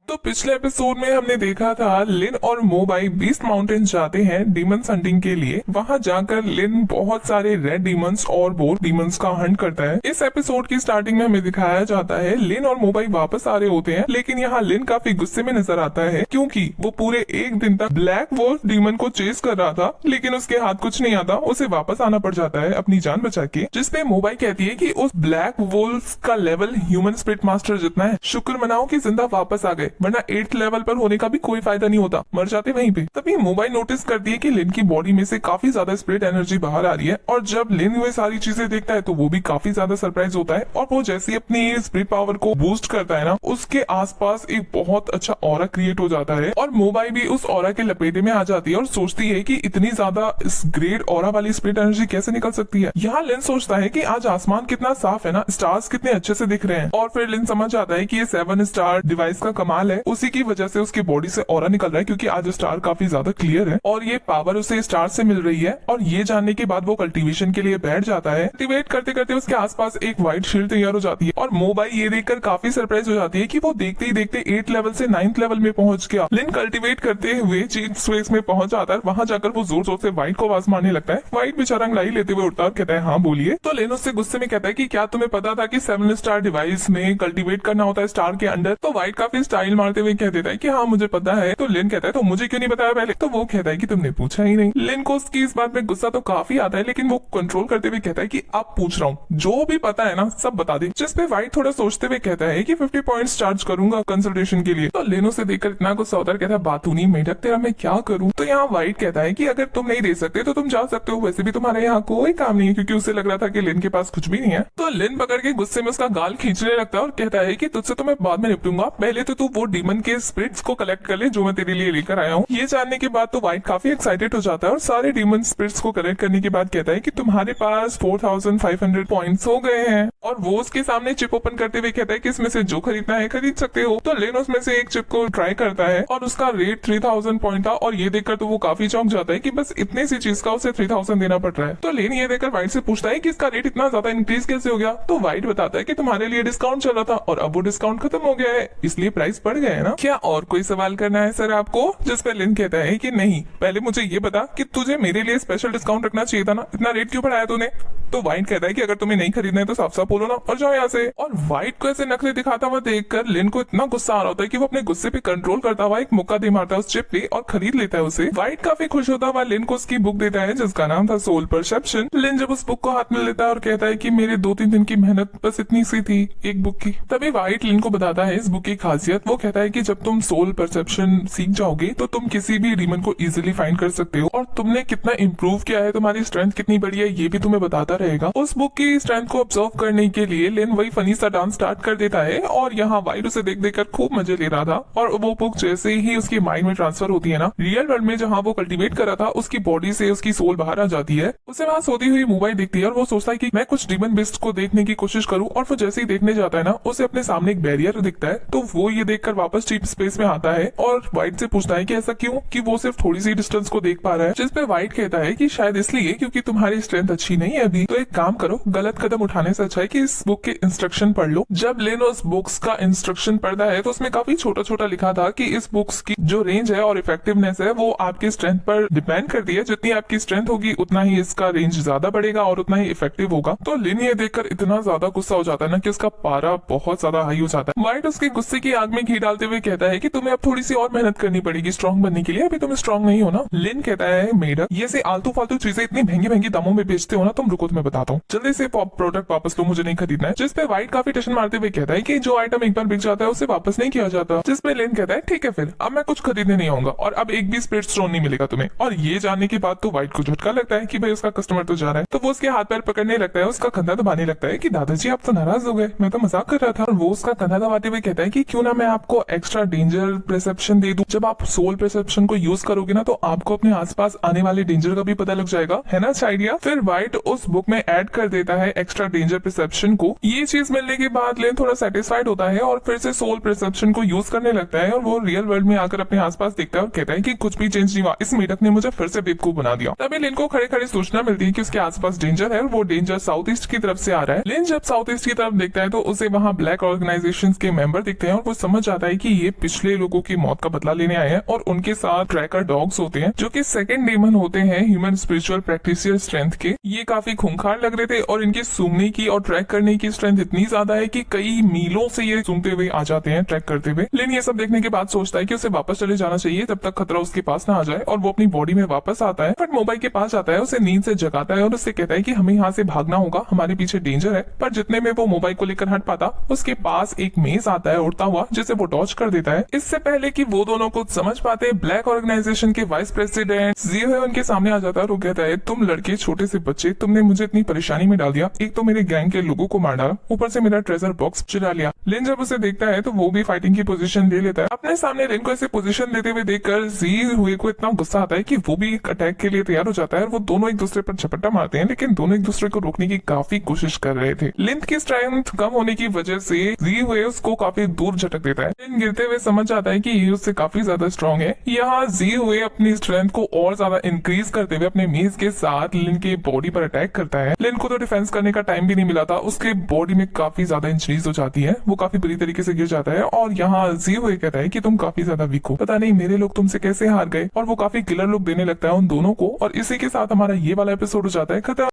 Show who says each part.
Speaker 1: तो पिछले एपिसोड में हमने देखा था लिन और मोबाई बीस्ट माउंटेन जाते हैं डीमंस हंटिंग के लिए। वहां जाकर लिन बहुत सारे रेड डीमंस और बोर डीमंस का हंट करता है। इस एपिसोड की स्टार्टिंग में हमें दिखाया जाता है लिन और मोबाई वापस आ रहे होते हैं, लेकिन यहाँ लिन काफी गुस्से में नजर आता है क्योंकि वो पूरे एक दिन तक ब्लैक वोल्फ डीमन को चेस कर रहा था, लेकिन उसके हाथ कुछ नहीं आता, उसे वापस आना पड़ जाता है अपनी जान बचा के। जिसपे मोबाई कहती है कि उस ब्लैक वोल्फ का लेवल ह्यूमन स्पिरिट मास्टर जितना है, शुक्र मनाओ कि जिंदा वापस आ गए, वरना 8th लेवल पर होने का भी कोई फायदा नहीं होता, मर जाते वहीं पे। तभी मोबाइल नोटिस करती है कि लिन की बॉडी में से काफी ज्यादा स्पिरिट एनर्जी बाहर आ रही है, और जब लिन वे सारी चीजें देखता है तो वो भी काफी ज्यादा सरप्राइज होता है। और वो जैसे अपनी स्पिरिट पावर को बूस्ट करता है ना, उसके आसपास एक बहुत अच्छा ऑरा क्रिएट हो जाता है, और मोबाइल भी उस ऑरा के लपेटे में आ जाती है और सोचती है कि इतनी ज्यादा इस ग्रेट ऑरा वाली स्पिरिट एनर्जी कैसे निकल सकती है। यहाँ लिन सोचता है कि आज आसमान कितना साफ है ना, स्टार्स कितने अच्छे से दिख रहे हैं, और फिर लिन समझ आता है कि ये 7 स्टार डिवाइस का कमाल है, उसी की वजह से उसकी बॉडी से ऑरा निकल रहा है, क्योंकि आज स्टार काफी ज्यादा क्लियर है और ये पावर उसे स्टार से मिल रही है। और ये जानने के बाद वो कल्टीवेशन के लिए बैठ जाता है। कल्टीवेट करते करते उसके आसपास एक व्हाइट शील्ड तैयार हो जाती है, और मोबाइल ये देखकर काफी सरप्राइज हो जाती है कि वो देखते ही देखते 8th लेवल से 9th लेवल में पहुंच गया। लिन कल्टीवेट करते हुए चीफ स्पेस में पहुंच जाता है। वहां जाकर वो जोर जोर से व्हाइट को आवाज मारने लगता है। व्हाइट बेचारा अंगड़ाई लेते हुए उठता है और कहता है हाँ बोलिए। तो लिन उससे गुस्से में कहता है कि क्या तुम्हें पता था कि 7 स्टार डिवाइस में कल्टीवेट करना होता है स्टार के अंदर। तो व्हाइट काफी स्टाइल मारते हुए कह देता है कि हाँ मुझे पता है। तो लिन कहता है तो मुझे क्यों नहीं बताया पहले। तो वो कहता है कि तुमने पूछा ही नहीं। लिन को उसकी इस बात में गुस्सा तो काफी आता है, लेकिन वो कंट्रोल करते हुए कहता है कि अब पूछ रहा हूँ, जो भी पता है ना सब बता दे। जिसपे व्हाइट थोड़ा सोचते हुए कहता है कि 50 पॉइंट्स चार्ज करूंगा कंसल्टेशन के लिए। तो लिन उसे देखकर इतना गुस्सा होता है, कहता है बात नहीं मेढक, तेरा मैं क्या करूँ। तो यहाँ व्हाइट कहता है कि अगर तुम नहीं दे सकते तो तुम जा सकते हो, वैसे भी तुम्हारे यहाँ कोई काम नहीं है, क्योंकि उसे लग रहा था कि लिन के पास कुछ भी नहीं है। तो लिन पकड़ के गुस्से में उसका गाल खींचने लगता है और कहता है कि तुझसे तो मैं बाद में निपटूंगा, पहले तो तू वो डीमन के स्पिरिट्स को कलेक्ट कर ले जो मैं तेरे लिए लेकर आया हूँ। ये जानने के बाद तो व्हाइट काफी एक्साइटेड हो जाता है और सारे डीमन स्पिरिट्स को कलेक्ट करने के बाद कहता है कि तुम्हारे पास 4500 पॉइंट्स हो गए हैं। और वो उसके सामने चिप ओपन करते हुए कहता है कि इसमें से जो खरीदना है खरीद सकते हो। तो लिन उसमें से एक चिप को ट्राई करता है और उसका रेट 3000 पॉइंट था, और ये देखकर तो वो काफी चौंक जाता है कि बस इतनी सी चीज का उसे 3000 देना पड़ रहा है। तो लिन ये देखकर व्हाइट से पूछता है कि इसका रेट इतना ज्यादा इंक्रीज कैसे हो गया। तो व्हाइट बताता है कि तुम्हारे लिए डिस्काउंट चल रहा था और अब वो डिस्काउंट खत्म हो गया है, इसलिए प्राइस बढ़ गया है ना। क्या और कोई सवाल करना है सर आपको। जिस पर लिन कहता है कि नहीं, पहले मुझे ये बता कि तुझे मेरे लिए स्पेशल डिस्काउंट रखना चाहिए था ना, इतना रेट क्यों बढ़ाया तूने। तो व्हाइट कहता है कि अगर तुम्हें नहीं खरीदना है तो साफ साफ बोलो ना और जाओ यहाँ से। और व्हाइट को ऐसे नखरे दिखाता हुआ देखकर लिन को इतना गुस्सा आ रहा होता है कि वो अपने गुस्से पे कंट्रोल करता हुआ एक मुक्का दे मारता है उस चिप पे और खरीद लेता है उसे। व्हाइट काफी खुश होता हुआ लिन को उसकी बुक देता है जिसका नाम था सोल परसेप्शन। लिन जब उस बुक को हाथ में लेता है और कहता है कि मेरे 2-3 दिन की मेहनत बस इतनी सी थी एक बुक की। तभी व्हाइट लिन को बताता है इस बुक की खासियत। वो कहता है कि जब तुम सोल परसेप्शन सीख जाओगे तो तुम किसी भी डीमन को इजिली फाइंड कर सकते हो, और तुमने कितना इम्प्रूव किया है, तुम्हारी स्ट्रेंथ कितनी बड़ी है, ये भी तुम्हें बताता रहेगा। उस बुक की स्ट्रेंथ को ऑब्जर्व करने के लिए लिन वही फनी सा डांस स्टार्ट कर देता है, और यहाँ व्हाइट उसे देख देख कर खूब मजे ले रहा था। और वो बुक जैसे ही उसके माइंड में ट्रांसफर होती है ना, रियल वर्ल्ड में जहाँ वो कल्टीवेट कर रहा था उसकी बॉडी से उसकी सोल बाहर आ जाती है। उसे वहाँ सोती हुई मोबाइल दिखती है और वो सोचता है कि मैं कुछ डीमन बिस्ट को देखने की कोशिश करूँ, और वो जैसे ही देखने जाता है ना, उसे अपने सामने एक बैरियर दिखता है। तो वो ये देखकर वापस डीप स्पेस में आता है और व्हाइट से पूछता है कि ऐसा क्यों, कि वो सिर्फ थोड़ी सी डिस्टेंस को देख पा रहा है। जिसपे व्हाइट कहता है कि शायद इसलिए क्योंकि तुम्हारी स्ट्रेंथ अच्छी नहीं है अभी, तो एक काम करो, गलत कदम उठाने से अच्छा है कि इस बुक के इंस्ट्रक्शन पढ़ लो। जब लिन उस बुक्स का इंस्ट्रक्शन पढ़ता है तो उसमें काफी छोटा छोटा लिखा था कि इस बुक्स की जो रेंज है और इफेक्टिवनेस है वो आपकी स्ट्रेंथ पर डिपेंड करती है। जितनी आपकी स्ट्रेंथ होगी उतना ही इसका रेंज ज्यादा बढ़ेगा और उतना ही इफेक्टिव होगा। तो लिन ये देखकर इतना ज्यादा गुस्सा हो जाता है ना कि उसका पारा बहुत ज्यादा हाई हो जाता है। व्हाइट उसके गुस्से की आग में घी डालते हुए कहता है कि तुम्हें अब थोड़ी सी और मेहनत करनी पड़ेगी स्ट्रॉन्ग बनने के लिए, अभी तुम स्ट्रॉन्ग नहीं हो ना। लिन कहता है मेढक, ये से आलतू फालतू चीजें इतनी महंगी महंगी दामों में बेचते हो ना तुम, रुको तुम्हें बताता हूँ, जल्दी से प्रोडक्ट वापस लो, मुझे नहीं खरीदना है। जिसपे व्हाइट काफी टेंशन मारते हुए कहता है कि जो आइटम एक बार बिक जाता है उसे वापस नहीं किया जाता। जिसपे लिन कहता है ठीक है फिर अब मैं कुछ खरीदने नहीं आऊंगा और अब एक भी स्पिरिट स्टोन नहीं मिलेगा तुम्हें। और ये जानने के बाद तो व्हाइट को झटका लगता है कि भाई उसका कस्टमर तो जा रहा है। तो वो उसके हाथ पैर पकड़ने लगता है, उसका कंधा दबाने लगता है कि दादाजी आप तो नाराज हो गए, मैं तो मजाक कर रहा था। और वो उसका कंधा दबाते हुए कहता है कि क्यों ना मैं आपको एक्स्ट्रा डेंजर परसेप्शन दे दूं। जब आप सोल परसेप्शन को यूज करोगे ना तो आपको अपने आसपास आने वाले डेंजर का भी पता लग जाएगा, है ना अच्छा आइडिया। फिर व्हाइट उस बुक ग्रुप में ऐड कर देता है एक्स्ट्रा डेंजर परसेप्शन को। ये चीज मिलने के बाद लिन थोड़ा सेटिस्फाइड होता है और फिर से सोल परसेप्शन को यूज करने लगता है और वो रियल वर्ल्ड में आकर अपने आसपास देखता है और कहता है कि कुछ भी चेंज नहीं हुआ, इस मेढक ने मुझे फिर से बेवकूफ बना दिया। तभी लिन को खड़े खड़े सूचना मिलती है कि उसके आसपास डेंजर है और वो डेंजर साउथ ईस्ट की तरफ से आ रहा है। लिन जब साउथ ईस्ट की तरफ देखता है तो उसे वहाँ ब्लैक ऑर्गेनाइजेशंस के मेंबर दिखते हैं और वो समझ जाता है कि ये पिछले लोगों की मौत का बदला लेने आए हैं और उनके साथ ट्रैकर डॉग्स होते हैं जो कि सेकंड डेमन होते हैं ह्यूमन स्पिरिचुअल प्रैक्टिसियर स्ट्रेंथ के। ये काफी खूंखार लग रहे थे और इनकी सूंघने की और ट्रैक करने की स्ट्रेंथ इतनी ज्यादा है कि कई मीलों से ये सूंघते हुए आ जाते हैं ट्रैक करते हुए। लिन ये सब देखने के बाद सोचता है कि उसे वापस चले जाना चाहिए जब तक खतरा उसके पास ना आ जाए और वो अपनी बॉडी में वापस आता है। बट मोबाइल के पास जाता है, उसे नींद से जगाता है और उससे कहता है कि हमें यहाँ से भागना होगा, हमारे पीछे डेंजर है। पर जितने में वो मोबाइल को लेकर हट पाता उसके पास एक मेज आता है उड़ता हुआ जिसे वो डॉज कर देता है। इससे पहले कि वो दोनों कुछ समझ पाते ब्लैक ऑर्गेनाइजेशन के वाइस प्रेसिडेंट जियो उनके सामने आ जाता है और वो कहता है तुम लड़के छोटे से बच्चे, तुमने मुझे इतनी परेशानी में डाल दिया, एक तो मेरे गैंग के लोगों को मार डाला, ऊपर से मेरा ट्रेजर बॉक्स चुरा लिया। लिन जब उसे देखता है तो वो भी फाइटिंग की पोजीशन ले लेता है। अपने सामने लिन को ऐसे पोजीशन लेते हुए देखकर जी हुए को इतना गुस्सा आता है कि वो भी अटैक के लिए तैयार हो जाता है और वो दोनों एक दूसरे पर झपट्टा मारते हैं, लेकिन दोनों एक दूसरे को रोकने की काफी कोशिश कर रहे थे। लिन की स्ट्रेंथ कम होने की वजह से जी हुए उसको काफी दूर झटक देता है। लिन गिरते हुए समझ जाता है कि ये उससे काफी ज्यादा स्ट्रॉन्ग है। यहाँ जी हुए अपनी स्ट्रेंथ को और ज्यादा इंक्रीज करते हुए अपने मेज के साथ लिन के बॉडी पर अटैक करता है। लिन को तो डिफेंस करने का टाइम भी नहीं मिला था, उसके बॉडी में काफी ज्यादा इंजरीज हो जाती है, वो काफी बुरी तरीके से गिर जाता है और यहाँ जी हुए कहता है कि तुम काफी ज्यादा वीक हो, पता नहीं मेरे लोग तुमसे कैसे हार गए, और वो काफी किलर लुक देने लगता है उन दोनों को। और इसी के साथ हमारा ये वाला एपिसोड हो जाता है खत्म।